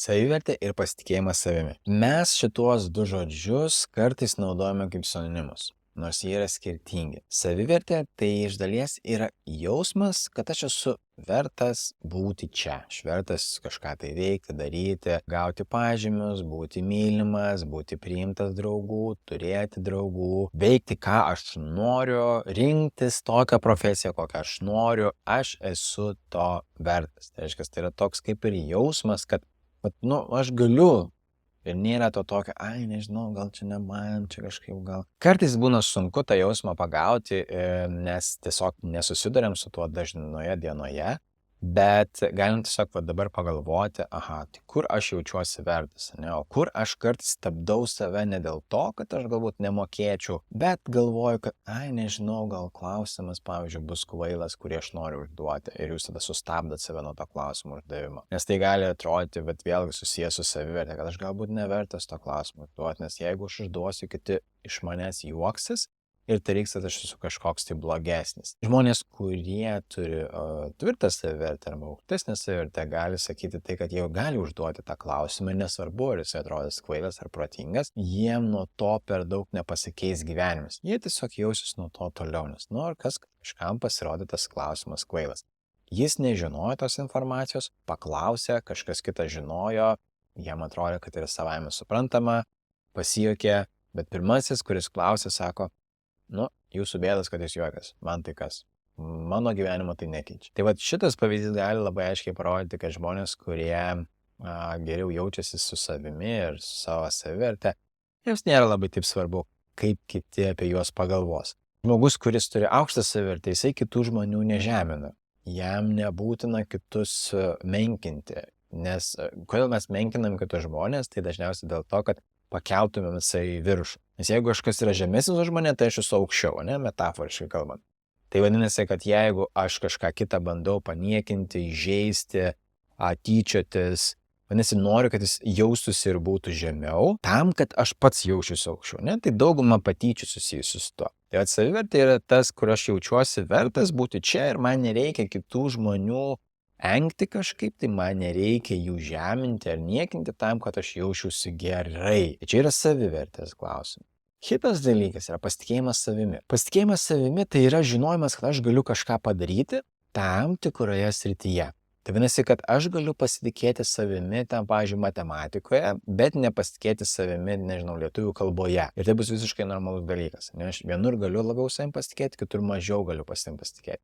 Savivertė ir pasitikėjimas savimi. Mes šituos du žodžius kartais naudojame kaip sinonimus, nors jie yra skirtingi. Savivertė tai iš dalies yra jausmas, kad aš esu vertas būti čia. Aš vertas kažką tai veikti, daryti, gauti pažymius, būti mylimas, būti priimtas draugų, turėti draugų, veikti ką aš noriu, rinktis tokią profesiją, kokią aš noriu. Aš esu to vertas. Tai reiškia, tai yra toks kaip ir jausmas, kad aš galiu. Ir nėra to tokio, nežinau, gal čia ne man, čia kažkaip gal. Kartais būna sunku tą jausmą pagauti, nes tiesiog nesusiduriam su tuo dažnoje dienoje, bet galim tiesiog dabar pagalvoti, tai kur aš jaučiuosi vertas, ne? O kur aš kartais stabdau save ne dėl to, kad aš galbūt nemokėčiau, bet galvoju, kad, nežinau, gal klausimas, pavyzdžiui, bus kvailas, kurį aš noriu užduoti ir jūs tada sustabdat save nuo to klausimo uždavimo. Nes tai gali atrodyti, bet vėlgi susijęs su savivertė, kad aš galbūt nevertas to klausimo užduoti, nes jeigu aš užduosiu, kiti iš manęs juoksis, ir tai reiks, kad aš esu kažkoks tai blogesnis. Žmonės, kurie turi tvirtą savivertę arba aukštesnę savivertę, gali sakyti tai, kad jie gali užduoti tą klausimą, nesvarbu, ar jis atrodys kvailas ar protingas, jiem nuo to per daug nepasikeis gyvenimas. Jie tiesiog jausis nuo to toliau, nes ar kažkam pasirodė tas klausimas kvailas. Jis nežinojo tos informacijos, paklausė, kažkas kitas žinojo, jam atrodė, kad yra savaime suprantama, pasijuokė, bet pirmasis, kuris klausė, sako, jūsų bėdas, kad jis juokas, man tai kas? Mano gyvenimo tai nekeičia. Tai šitas pavyzdys gali labai aiškiai parodyti, kad žmonės, kurie geriau jaučiasi su savimi ir su savo savivertė, jiems nėra labai taip svarbu, kaip kiti apie juos pagalvos. Žmogus, kuris turi aukštą savivertę, jisai kitų žmonių nežemina. Jam nebūtina kitus menkinti, nes kodėl mes menkinam kitus žmonės, tai dažniausiai dėl to, kad pakeltumėm visai viršų. Nes jeigu kažkas yra žemesnis už mane, tai aš esu aukščiau, metaforiškai kalbant. Tai vadinasi, kad jeigu aš kažką kitą bandau paniekinti, įžeisti, tyčiotis, vadinasi, noriu, kad jis jaustųsi ir būtų žemiau, tam, kad aš pats jaučiuosi aukščiau, tai dauguma patyčių susijusių su tuo. Tai savivertė yra tas, kur aš jaučiuosi vertas būti čia ir man nereikia kitų žmonių engti kažkaip, tai man nereikia jų žeminti ar niekinti tam, kad aš jaučiuosi gerai. Čia yra savivertės klausimas. Kitas dalykas yra pasitikėjimas savimi. Pasitikėjimas savimi tai yra žinojimas, kad aš galiu kažką padaryti tam tikroje srityje. Tai vadinasi, kad aš galiu pasitikėti savimi tam, pavyzdžiui, matematikoje, bet nepasitikėti savimi, lietuvių kalboje. Ir tai bus visiškai normalus dalykas. Aš vienur galiu labiau savim pasitikėti, kitur mažiau galiu savim pasitikėti.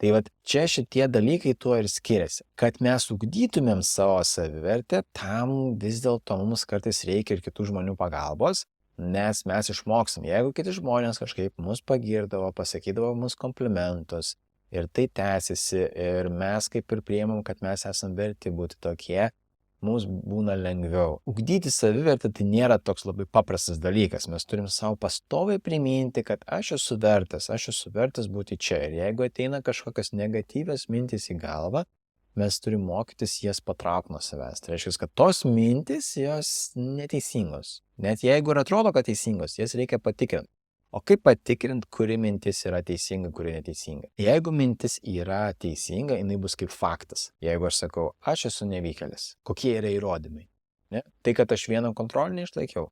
Tai čia šitie dalykai tuo ir skiriasi. Kad mes ugdytumėm savo savivertę, tam vis dėlto mums kartais reikia ir kitų žmonių pagalbos, nes mes išmoksim. Jeigu kiti žmonės kažkaip mus pagirdavo, pasakydavo mums komplimentus ir tai tęsiasi ir mes kaip ir priimam, kad mes esam verti būti tokie, mums būna lengviau. Ugdyti savivertę tai nėra toks labai paprastas dalykas. Mes turim savo pastoviai priminti, kad aš esu vertas būti čia. Ir jeigu ateina kažkokios negatyvios mintys į galvą, mes turim mokytis jas patraukti nuo savęs. Tai reiškia, kad tos mintys, jos neteisingos. Net jeigu ir atrodo, kad teisingos, jas reikia patikrinti. O kaip patikrinti, kuri mintis yra teisinga, kuri neteisinga? Jeigu mintis yra teisinga, jinai bus kaip faktas. Jeigu aš sakau, aš esu nevykėlis, kokie yra įrodymai? Tai, kad aš vieną kontrolę neišlaikiau.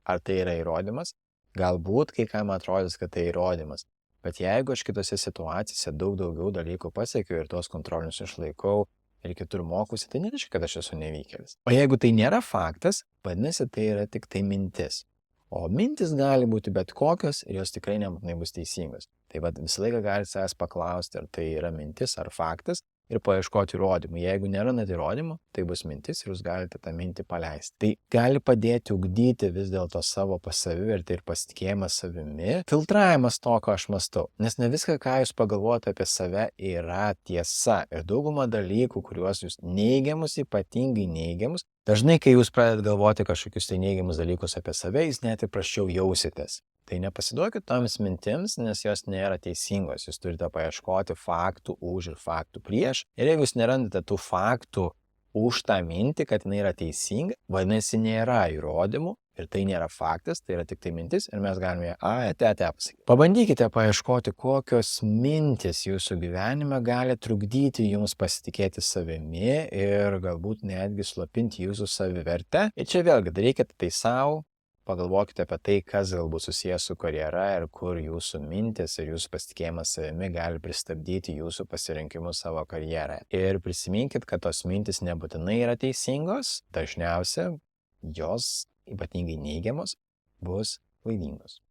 Ar tai yra įrodymas? Galbūt kai kam atrodys, kad tai įrodymas. Bet jeigu aš kitose situacijose daug daugiau dalykų pasiekiu ir tos kontrolinius išlaikau ir kitur mokusi, tai nereiškia, kad aš esu nevykėlis. O jeigu tai nėra faktas, vadinasi, tai yra tik tai mintis. O mintis gali būti bet kokios ir jos tikrai nebūtinai bus teisingos. Tai visą laiką galite savęs paklausti, ar tai yra mintis ar faktas ir paieškoti įrodymų. Jeigu nėra net įrodymų, tai bus mintis ir jūs galite tą mintį paleisti. Tai gali padėti ugdyti vis dėlto savo savivertę ir pasitikėjimą savimi, filtravimas to, ko aš mąstau. Nes ne viską, ką jūs pagalvojate apie save, yra tiesa. Ir dauguma dalykų, kuriuos jūs neigiamus, ypatingai neigiamus, dažnai, kai jūs pradedat galvoti kažkokius tai neigiamus dalykus apie save, jūs net ir prasčiau jausitės. Tai nepasiduokit toms mintims, nes jos nėra teisingos. Jūs turite paieškoti faktų už ir faktų prieš. Ir jeigu jūs nerandate tų faktų už tą mintį, kad jinai yra teisinga, vadinasi, nėra įrodymų Ir tai nėra faktas, tai yra tik tai mintis ir mes galime ate pasakyti. Pabandykite paieškoti, kokios mintis jūsų gyvenime gali trukdyti jums pasitikėti savimi ir galbūt netgi slopinti jūsų savivertę. Ir čia vėlgi darykite tai savo. Pagalvokite apie tai, kas galbūt susijęs su karjera ir kur jūsų mintis ir jūsų pasitikėjimas savimi gali pristabdyti jūsų pasirinkimus savo karjerą. Ir prisiminkit, kad tos mintis nebūtinai yra teisingos, dažniausiai jos, ypatingai neigiamos, bus klaidingos.